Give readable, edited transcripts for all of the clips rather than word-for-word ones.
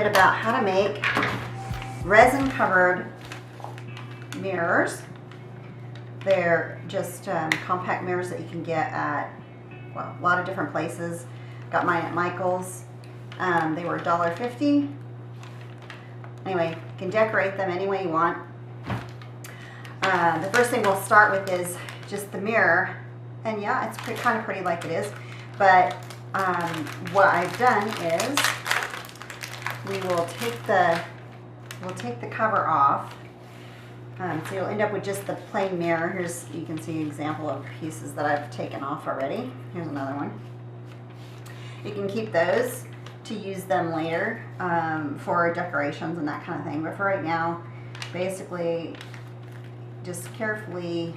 bit about how to make resin covered mirrors. They're just compact mirrors that you can get at, well, a lot of different places. Got mine at Michael's. They were $1.50. Anyway, you can decorate them any way you want. The first thing we'll start with is just the mirror. And yeah, it's kind of pretty like it is. But what I've done is we'll take the cover off. So you'll end up with just the plain mirror. Here's, you can see an example of pieces that I've taken off already. Here's another one. You can keep those to use them later for decorations and that kind of thing. But for right now, basically just carefully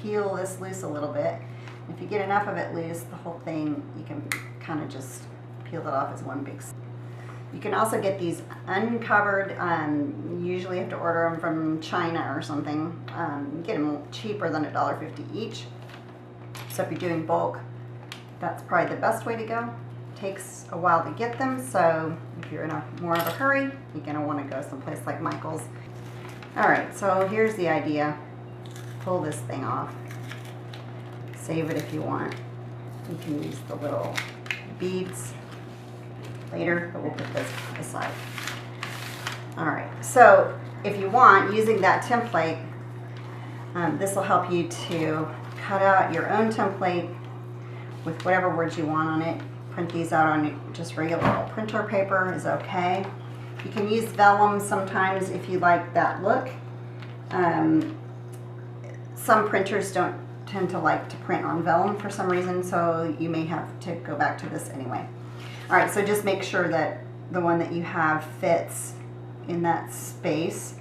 peel this loose a little bit. If you get enough of it loose, the whole thing, you can kind of just peel it off as one big. You can also get these uncovered. Usually you have to order them from China or something. You get them cheaper than $1.50 each. So if you're doing bulk, that's probably the best way to go. Takes a while to get them, so if you're in more of a hurry, you're going to want to go someplace like Michael's. Alright, so here's the idea. Pull this thing off. Save it if you want. You can use the little beads later, but we'll put this aside. Alright, so if you want, using that template, this will help you to cut out your own template with whatever words you want on it. Print these out on just regular old printer paper is okay. You can use vellum sometimes if you like that look. Some printers don't tend to like to print on vellum for some reason, so you may have to go back to this anyway. Alright, so just make sure that the one that you have fits in that space.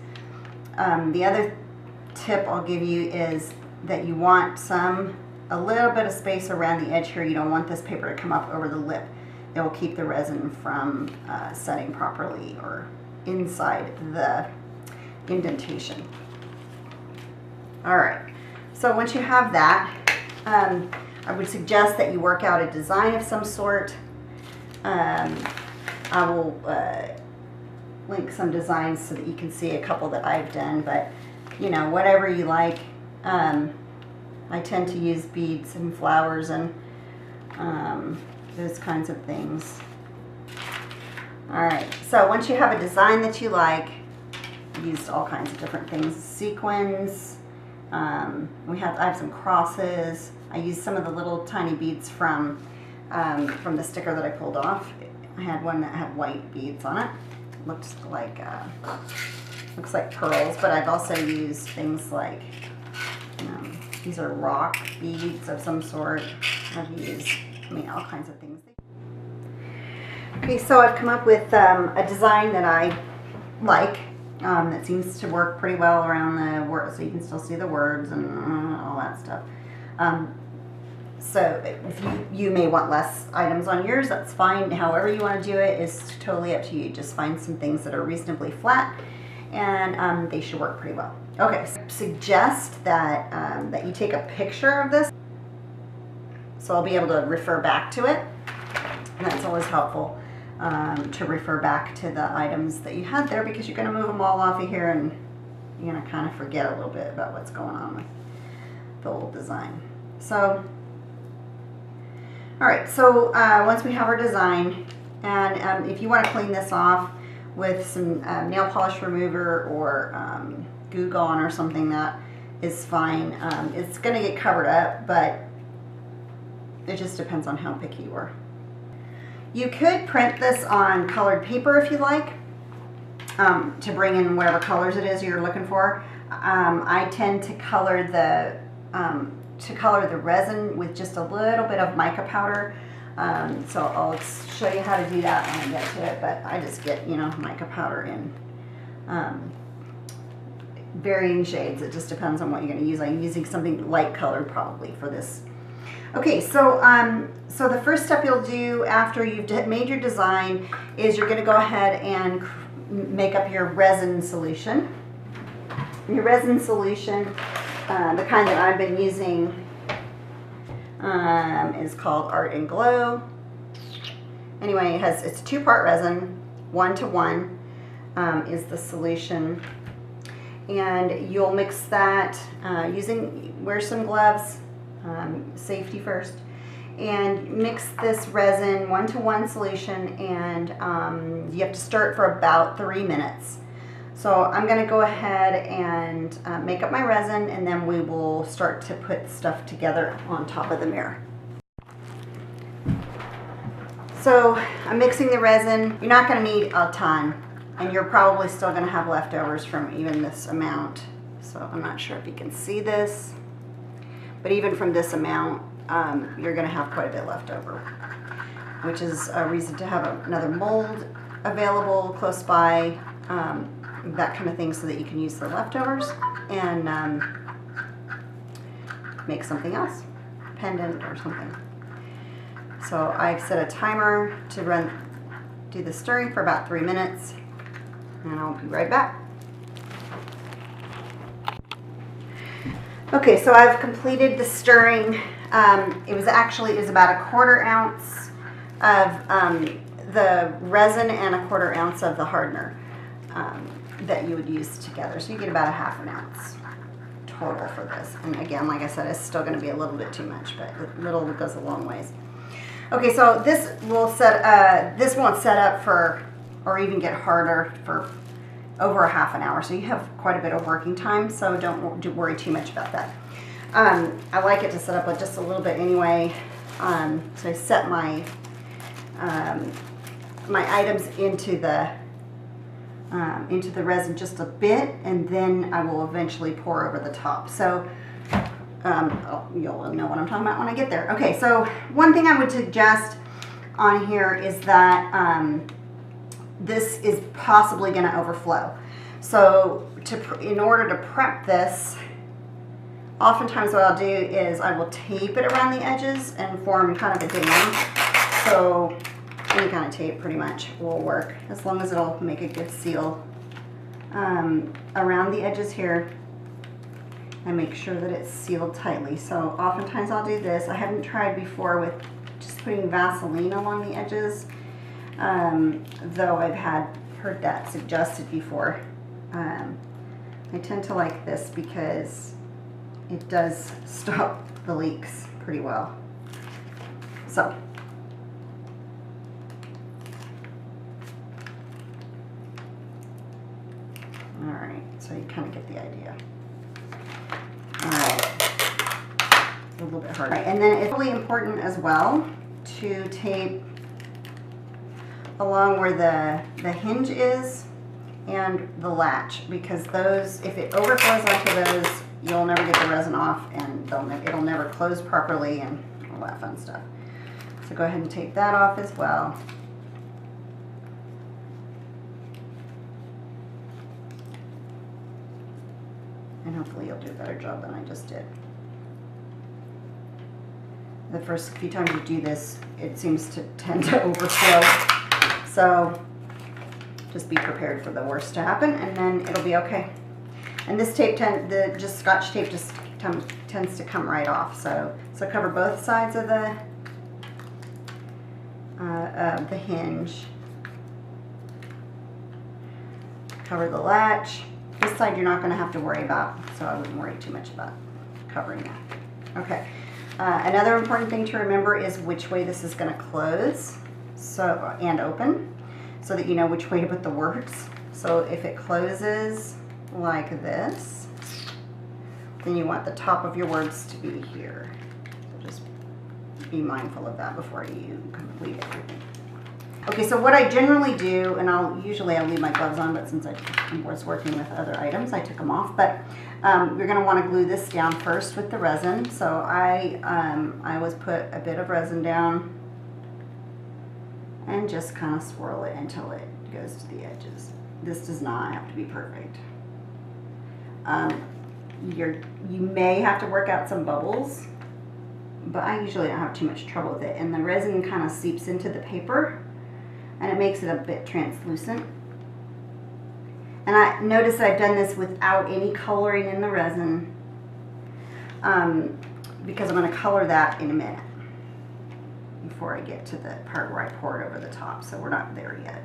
The other tip I'll give you is that you want a little bit of space around the edge here. You don't want this paper to come up over the lip. It will keep the resin from setting properly or inside the indentation. Alright, so once you have that, I would suggest that you work out a design of some sort. I will link some designs so that you can see a couple that I've done, but you know, whatever you like. I tend to use beads and flowers and those kinds of things. Alright, so once you have a design that you like, I used all kinds of different things. Sequins, I have some crosses. I used some of the little tiny beads from the sticker that I pulled off. I had one that had white beads on it. Looks like pearls, but I've also used things like these are rock beads of some sort. I've used, all kinds of things. Okay, so I've come up with a design that I like that seems to work pretty well around the word, so you can still see the words and all that stuff. So if you may want less items on yours, that's fine. However you want to do it is totally up to you. Just find some things that are reasonably flat, and they should work pretty well. Okay, so suggest that that you take a picture of this, so I'll be able to refer back to it. And that's always helpful to refer back to the items that you had there, because you're going to move them all off of here and you're going to kind of forget a little bit about what's going on with the old design. So, alright, so once we have our design, and if you want to clean this off with some nail polish remover or Goo Gone or something, that is fine. It's going to get covered up, but it just depends on how picky you are. You could print this on colored paper if you like, to bring in whatever colors it is you're looking for. I tend to color the resin with just a little bit of mica powder. So I'll show you how to do that when I get to it, but I just get, mica powder in varying shades. It just depends on what you're going to use. I'm using something light colored probably for this. Okay, so so the first step you'll do after you've made your design is you're going to go ahead and make up your resin solution. Your resin solution, the kind that I've been using, is called Art and Glow. Anyway, it's a 2-part resin, 1:1 is the solution. And you'll mix that wear some gloves, safety first, and mix this resin 1:1 solution, and you have to stir it for about 3 minutes. So I'm going to go ahead and make up my resin, and then we will start to put stuff together on top of the mirror. So I'm mixing the resin. You're not going to need a ton, and you're probably still going to have leftovers from even this amount. So I'm not sure if you can see this, but even from this amount, you're going to have quite a bit left over, which is a reason to have another mold available close by, that kind of thing, so that you can use the leftovers and make something else, pendant or something. So I've set a timer to do the stirring for about 3 minutes, and I'll be right back. Okay, so I've completed the stirring. It was about a 1/4 ounce of the resin and a 1/4 ounce of the hardener that you would use together. So you get about a 1/2 ounce total for this. And again, like I said, it's still going to be a little bit too much, but a little goes a long ways. Okay, so this won't set up for, or even get harder for, over a 1/2 hour. So you have quite a bit of working time, so don't worry too much about that. I like it to set up with just a little bit anyway. So I set my my items into the resin just a bit, and then I will eventually pour over the top. So you'll know what I'm talking about when I get there. Okay, so one thing I would suggest on here is that this is possibly going to overflow. So in order to prep this, oftentimes what I'll do is I will tape it around the edges and form kind of a dam. So any kind of tape pretty much will work, as long as it'll make a good seal around the edges here, and make sure that it's sealed tightly. So oftentimes I'll do this. I haven't tried before with just putting Vaseline along the edges, though I've heard that suggested before. I tend to like this because it does stop the leaks pretty well. So all right, so you kind of get the idea. All right, a little bit harder. And then it's really important as well to tape along where the hinge is and the latch, because those, if it overflows onto those, you'll never get the resin off, and it'll never close properly and all that fun stuff. So go ahead and tape that off as well. And hopefully you'll do a better job than I just did. The first few times you do this, it seems to tend to overflow. So just be prepared for the worst to happen, and then it'll be okay. And this tape, just Scotch tape just tends to come right off. So cover both sides of the hinge. Cover the latch. This side you're not going to have to worry about, so I wouldn't worry too much about covering that. Okay. Another important thing to remember is which way this is going to close, and open, so that you know which way to put the words. So if it closes like this, then you want the top of your words to be here. So just be mindful of that before you complete everything. Okay, so what I generally do, and usually I'll leave my gloves on, but since I was working with other items, I took them off. But you're going to want to glue this down first with the resin. So I always put a bit of resin down and just kind of swirl it until it goes to the edges. This does not have to be perfect. You may have to work out some bubbles, but I usually don't have too much trouble with it. And the resin kind of seeps into the paper, and it makes it a bit translucent. And I notice that I've done this without any coloring in the resin, because I'm going to color that in a minute before I get to the part where I pour it over the top. So we're not there yet.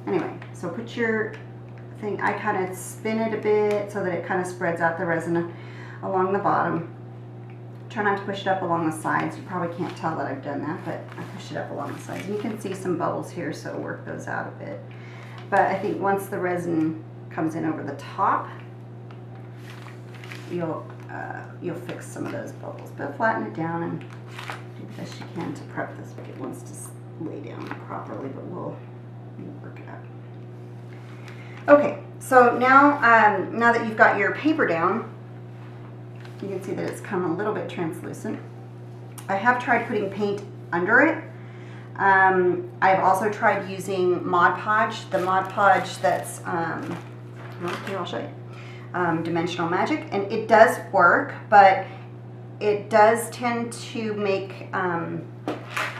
Anyway, so put your thing, I kind of spin it a bit so that it kind of spreads out the resin along the bottom. Try not to push it up along the sides. You probably can't tell that I've done that, but I pushed it up along the sides. And you can see some bubbles here, so work those out a bit. But I think once the resin comes in over the top, you'll fix some of those bubbles. But flatten it down and do the best you can to prep this. It wants to lay down properly, but we'll work it out. Okay, so now now that you've got your paper down, you can see that it's come a little bit translucent. I have tried putting paint under it. I've also tried using Mod Podge, the Mod Podge that's, here I'll show you, Dimensional Magic, and it does work, but it does tend to make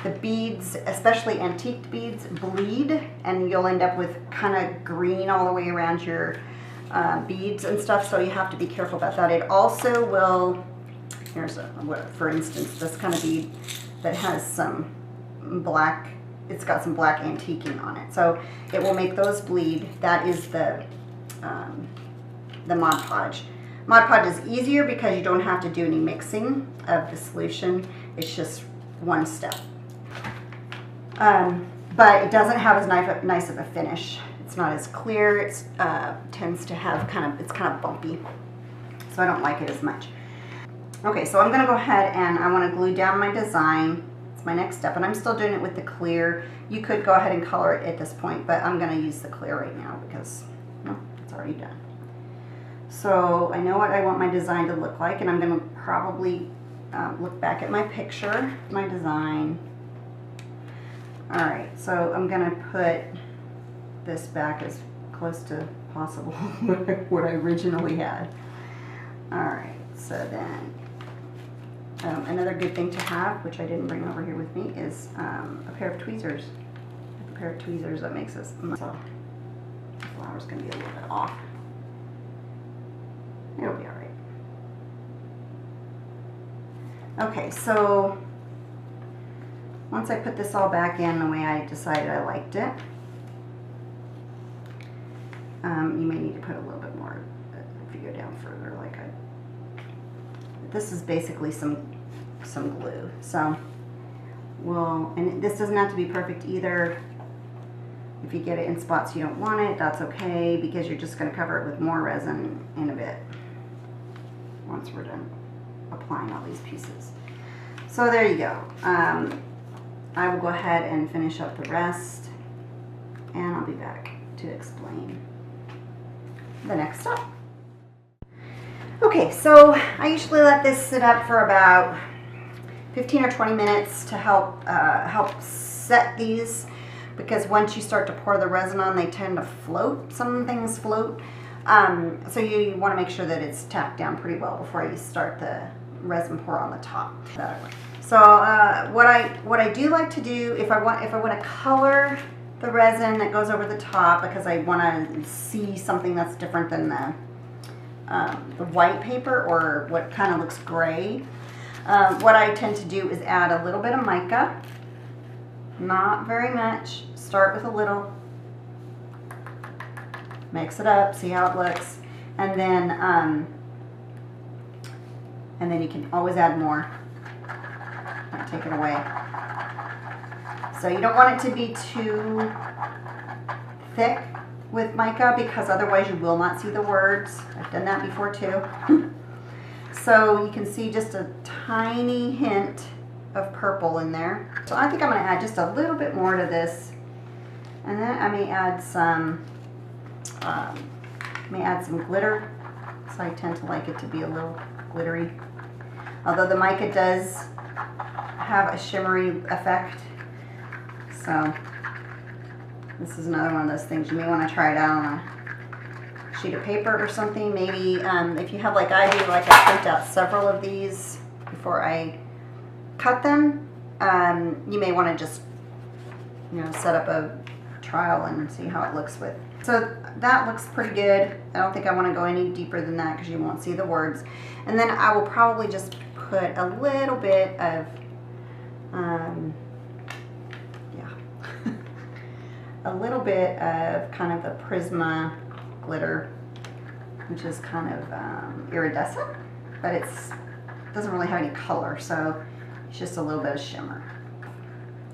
the beads, especially antiqued beads, bleed, and you'll end up with kind of green all the way around your beads and stuff, so you have to be careful about that. It also will, here's for instance, this kind of bead that has some black, it's got some black antiquing on it, so it will make those bleed. That is the Mod Podge. Mod Podge is easier because you don't have to do any mixing of the solution. It's just one step. But it doesn't have as nice of a finish. It's not as clear. It tends to have it's kind of bumpy, so I don't like it as much. Okay, so I'm going to go ahead and I want to glue down my design. It's my next step, and I'm still doing it with the clear. You could go ahead and color it at this point, but I'm going to use the clear right now because it's already done. So I know what I want my design to look like, and I'm going to probably look back at my picture, my design. All right, so I'm going to put this back as close to possible what I originally had. All right, so then another good thing to have, which I didn't bring over here with me, is a pair of tweezers. A pair of tweezers that makes this, so the flower's going to be a little bit off. It'll be all right. Okay, so once I put this all back in the way I decided I liked it, you may need to put a little bit more if you go down further. This is basically some glue. So and this doesn't have to be perfect either. If you get it in spots you don't want it, that's okay, because you're just going to cover it with more resin in a bit once we're done applying all these pieces. So there you go. I will go ahead and finish up the rest, and I'll be back to explain the next step. Okay, so I usually let this sit up for about 15 or 20 minutes to help set these, because once you start to pour the resin on, they tend to float. Some things float. So you want to make sure that it's tacked down pretty well before you start the resin pour on the top. So what I do like to do, if I want to color the resin that goes over the top, because I want to see something that's different than the white paper or what kind of looks gray, what I tend to do is add a little bit of mica. Not very much. Start with a little. Mix it up, see how it looks, and then you can always add more. Don't take it away. So you don't want it to be too thick with mica, because otherwise you will not see the words. I've done that before too. So you can see just a tiny hint of purple in there. So I think I'm going to add just a little bit more to this, and then I may add some glitter, so I tend to like it to be a little glittery. Although the mica does have a shimmery effect, so this is another one of those things you may want to try it out on a sheet of paper or something. Maybe if you have, like I do, like I print out several of these before I cut them. You may want to just set up a trial and see how it looks with. So that looks pretty good. I don't think I want to go any deeper than that because you won't see the words. And then I will probably just put a little bit of a little bit of kind of the Prisma glitter, which is kind of iridescent, but it doesn't really have any color, so it's just a little bit of shimmer.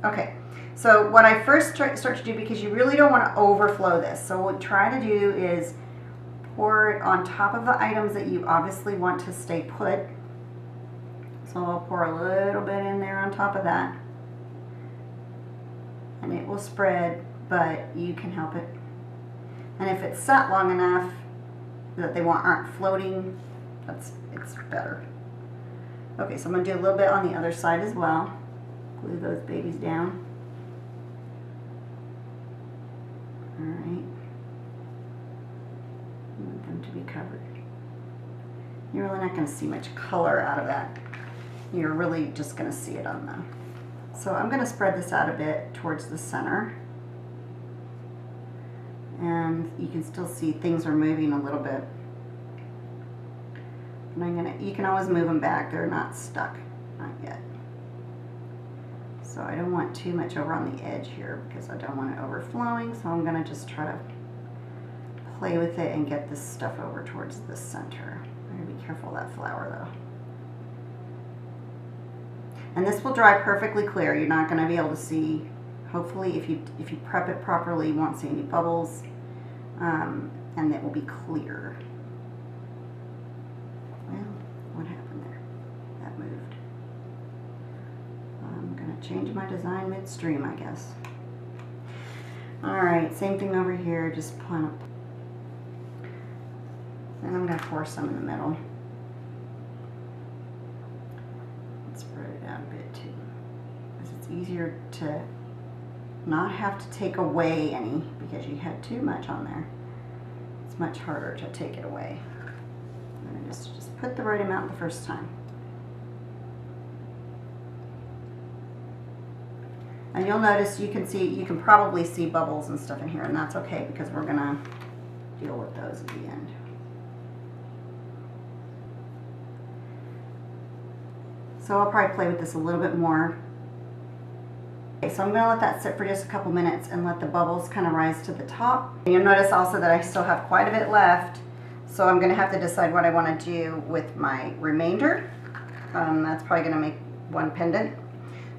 Okay, so what I first start to do, because you really don't want to overflow this, so what we try to do is pour it on top of the items that you obviously want to stay put. So I'll pour a little bit in there on top of that, and it will spread, but you can help it. And if it's set long enough that they aren't floating, it's better. Okay, so I'm going to do a little bit on the other side as well. Glue those babies down. All right. I want them to be covered. You're really not going to see much color out of that. You're really just going to see it on them. So I'm going to spread this out a bit towards the center. And you can still see things are moving a little bit. And you can always move them back. They're not stuck, not yet. So I don't want too much over on the edge here because I don't want it overflowing. So I'm going to just try to play with it and get this stuff over towards the center. I'm going to be careful of that flower though. And this will dry perfectly clear. You're not going to be able to see, hopefully if you prep it properly, you won't see any bubbles, and it will be clear. Well, what happened there? That moved. I'm going to change my design midstream, I guess. Alright, same thing over here, just put up. And I'm going to pour some in the middle. Spread it out a bit too, because it's easier to not have to take away any, because you had too much on there. It's much harder to take it away. And just put the right amount the first time. And you'll notice you can probably see bubbles and stuff in here, and that's okay because we're gonna deal with those at the end. So I'll probably play with this a little bit more. Okay, so I'm going to let that sit for just a couple minutes and let the bubbles kind of rise to the top. And you'll notice also that I still have quite a bit left, so I'm going to have to decide what I want to do with my remainder. That's probably going to make one pendant.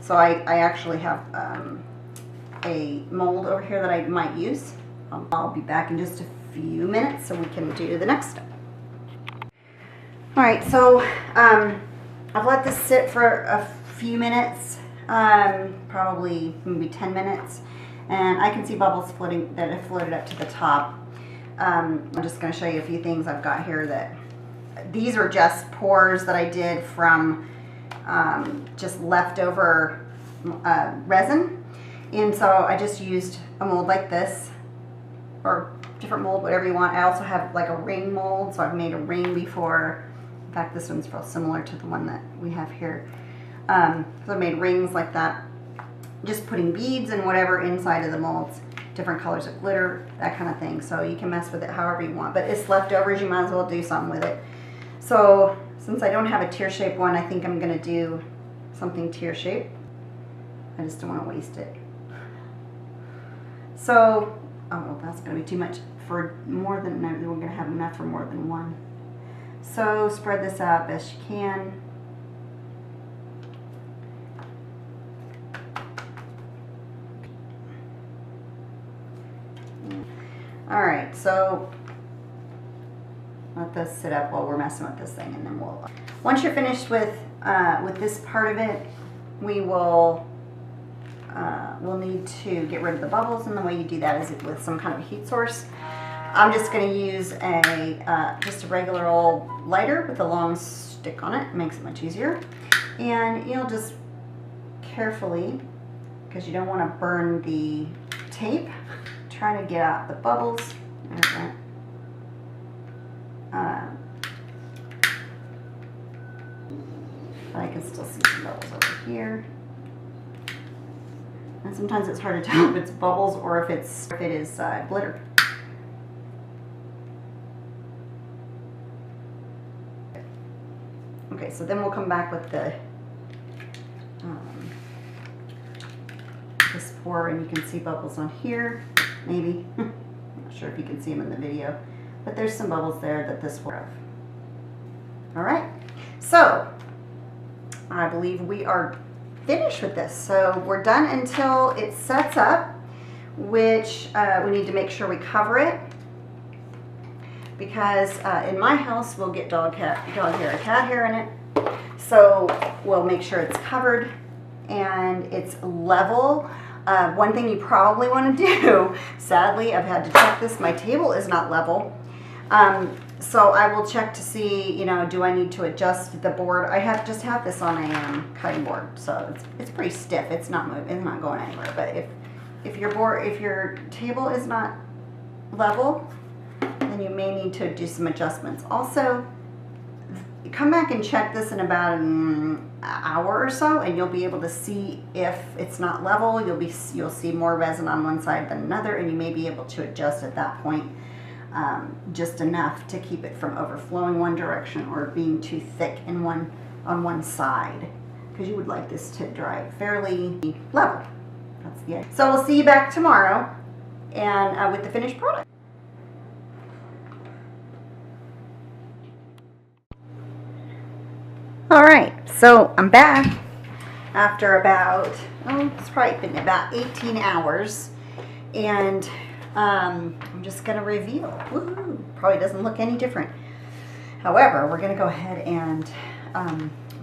So I actually have a mold over here that I might use. I'll be back in just a few minutes so we can do the next step. Alright, so I've let this sit for a few minutes, probably maybe 10 minutes, and I can see bubbles floating that have floated up to the top. I'm just going to show you a few things I've got here. That these are just pours that I did from just leftover resin, and so I just used a mold like this, or different mold, whatever you want. I also have like a ring mold, so I've made a ring before. In fact, this one's real similar to the one that we have here. So I made rings like that, just putting beads and whatever inside of the molds, different colors of glitter, that kind of thing. So you can mess with it however you want, but it's leftovers, you might as well do something with it. So since I don't have a tear-shaped one, I think I'm going to do something tear-shaped. I just don't want to waste it. So, oh, that's going to be too much for more than, no, we're going to have enough for more than one. So spread this out best you can. Alright, so let this sit up while we're messing with this thing, and then once you're finished with this part of it, we'll need to get rid of the bubbles, and the way you do that is with some kind of a heat source. I'm just going to use just a regular old lighter with a long stick on it. It makes it much easier. And you'll just carefully, because you don't want to burn the tape, try to get out the bubbles. There's that. But I can still see some bubbles over here. And sometimes it's hard to tell if it's bubbles or if it is glitter. Okay, so then we'll come back with this pour, and you can see bubbles on here. maybe. Not sure if you can see them in the video, but there's some bubbles there that this will have. All right, so I believe we are finished with this. So we're done until it sets up, which we need to make sure we cover it, because in my house we'll get dog hair and cat hair in it. So we'll make sure it's covered and it's level. One thing you probably want to do, sadly I've had to check this, my table is not level. So I will check to see, you know, do I need to adjust the board? I just have this on a cutting board, so it's pretty stiff. It's not moving, it's not going anywhere. But if your table is not level, then you may need to do some adjustments. Also, come back and check this in about an hour or so, and you'll be able to see if it's not level. You'll see more resin on one side than another, and you may be able to adjust at that point. Just enough to keep it from overflowing one direction or being too thick on one side, because you would like this to dry fairly level. That's the idea. So we'll see you back tomorrow and with the finished product. All right, so I'm back after about, it's probably been about 18 hours, and I'm just going to reveal. Woohoo! Probably doesn't look any different. However, we're going to go ahead and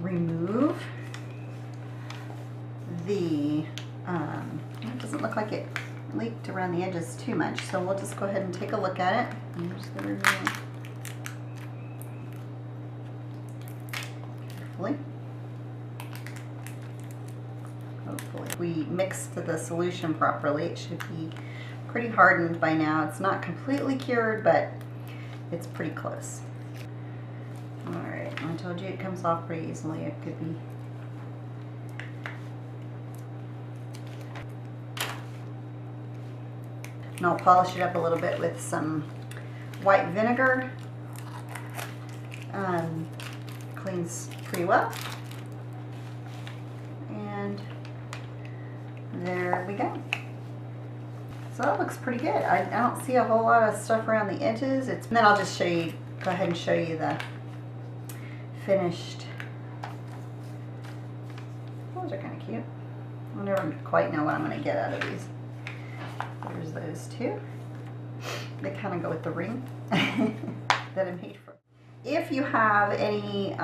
remove the, it doesn't look like it leaked around the edges too much, so we'll just go ahead and take a look at it. I'm just going to remove it carefully. Hopefully. If we mixed the solution properly, it should be pretty hardened by now. It's not completely cured, but it's pretty close. Alright, I told you it comes off pretty easily. It could be. And I'll polish it up a little bit with some white vinegar. Cleans pretty well. And there we go. So that looks pretty good. I don't see a whole lot of stuff around the edges. And then I'll just show you, go ahead and show you the finished. Those are kind of cute. I'll never quite know what I'm going to get out of these. There's those two. They kind of go with the ring that I made for. If you have any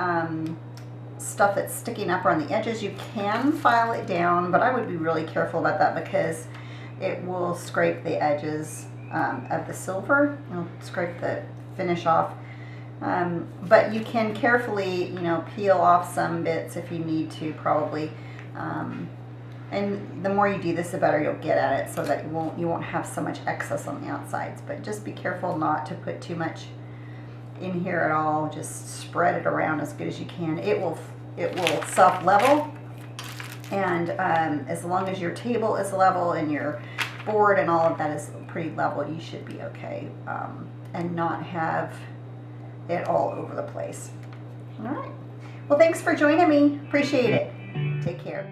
stuff that's sticking up around the edges, you can file it down, but I would be really careful about that because it will scrape the edges of the silver. It'll scrape the finish off. But you can carefully, you know, peel off some bits if you need to, probably. And the more you do this, the better you'll get at it, so that you won't have so much excess on the outsides. But just be careful not to put too much in here at all. Just spread it around as good as you can. It will self-level, and as long as your table is level and your board and all of that is pretty level, you should be okay, and not have it all over the place. All right. Well, thanks for joining me. Appreciate it. Take care.